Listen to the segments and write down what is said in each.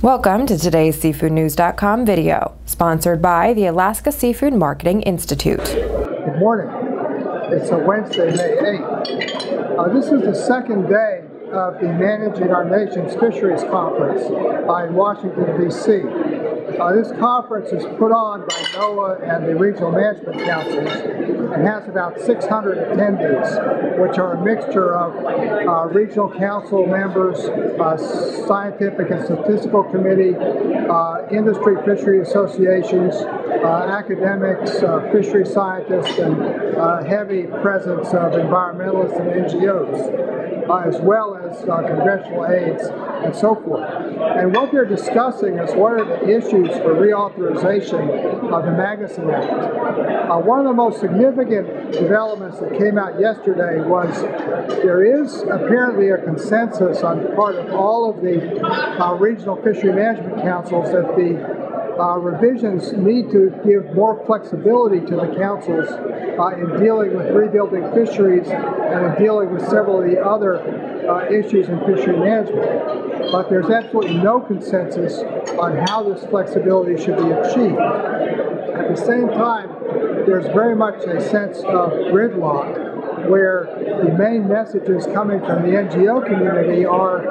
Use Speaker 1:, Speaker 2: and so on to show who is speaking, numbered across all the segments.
Speaker 1: Welcome to today's SeafoodNews.com video, sponsored by the Alaska Seafood Marketing Institute.
Speaker 2: Good morning. It's a Wednesday, May 8th. This is the second day of the Managing Our Nation's Fisheries Conference in Washington, D.C. This conference is put on by NOAA and the Regional Management Councils and has about 600 attendees, which are a mixture of regional council members, scientific and statistical committee, industry fishery associations, academics, fishery scientists, and heavy presence of environmentalists and NGOs, as well as congressional aides and so forth. And what they're discussing is what are the issues for reauthorization of the Magnuson Act. One of the most significant developments that came out yesterday was there is apparently a consensus on the part of all of the regional fishery management councils that the revisions need to give more flexibility to the councils in dealing with rebuilding fisheries and in dealing with several of the other issues in fishery management. But there's absolutely no consensus on how this flexibility should be achieved. At the same time, there's very much a sense of gridlock where the main messages coming from the NGO community are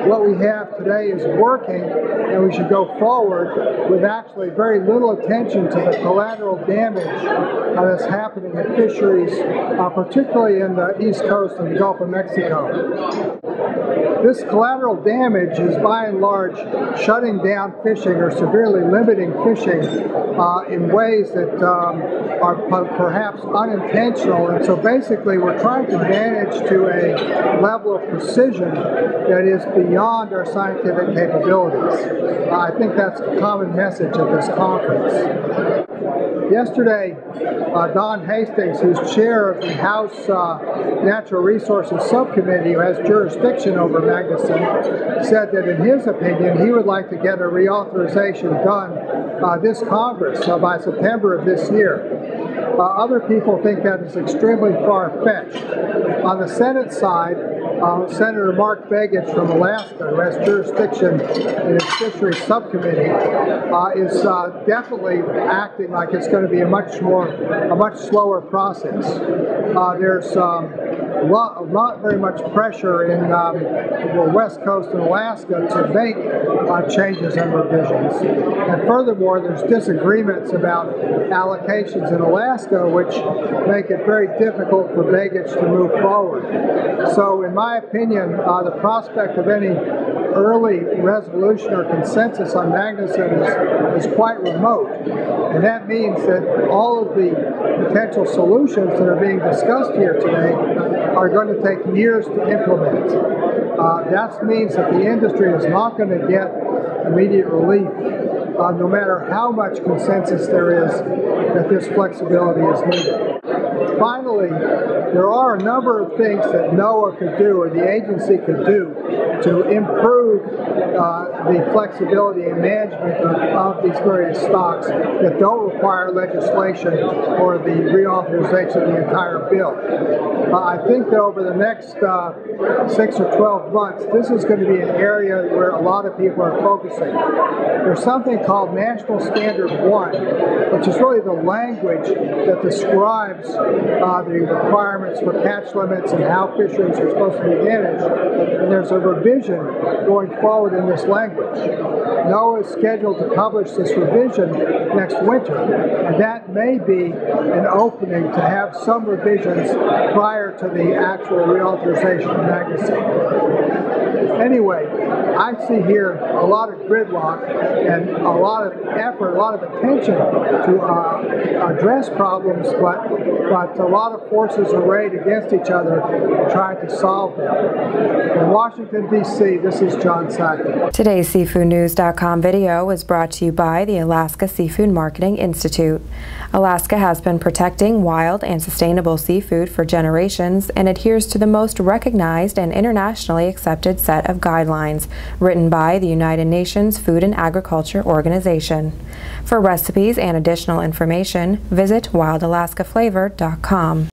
Speaker 2: what we have today is working and we should go forward with actually very little attention to the collateral damage that's happening in fisheries, particularly in the East Coast and the Gulf of Mexico. This collateral damage is by and large shutting down fishing or severely limiting fishing in ways that are perhaps unintentional, and so basically we're trying to manage to a level of precision that is beyond our scientific capabilities. I think that's the common message of this conference. Yesterday, Don Hastings, who's chair of the House Natural Resources Subcommittee, who has jurisdiction over Magnuson, said that in his opinion he would like to get a reauthorization done this Congress by September of this year. Other people think that is extremely far-fetched. On the Senate side, Senator Mark Begich from Alaska, who has jurisdiction in his Fisheries Subcommittee, is definitely acting like it's going to be a much slower process. There's not very much pressure in the West Coast and Alaska to make changes and revisions. And furthermore, there's disagreements about allocations in Alaska, which make it very difficult for Begich to move forward. So in my opinion, the prospect of any early resolution or consensus on Magnuson is quite remote. And that means that all of the potential solutions that are being discussed here today are going to take years to implement. That means that the industry is not going to get immediate relief, no matter how much consensus there is that this flexibility is needed. Finally, there are a number of things that NOAA could do or the agency could do to improve the flexibility and management of these various stocks that don't require legislation or the reauthorization of the entire bill. I think that over the next 6 or 12 months, this is going to be an area where a lot of people are focusing. There's something called National Standard 1, which is really the language that describes the requirements for catch limits and how fisheries are supposed to be managed. And there's a revision going forward in this language. NOAA is scheduled to publish this revision next winter, and that may be an opening to have some revisions prior to the actual reauthorization of Magnuson. Anyway, I see here a lot of gridlock and a lot of effort, a lot of attention to address problems, but a lot of forces arrayed against each other trying to solve them. In Washington, D.C., this is John Sackett.
Speaker 1: Today's SeafoodNews.com video was brought to you by the Alaska Seafood Marketing Institute. Alaska has been protecting wild and sustainable seafood for generations and adheres to the most recognized and internationally accepted set of guidelines written by the United Nations Food and Agriculture Organization. For recipes and additional information, visit wildalaskaflavor.com.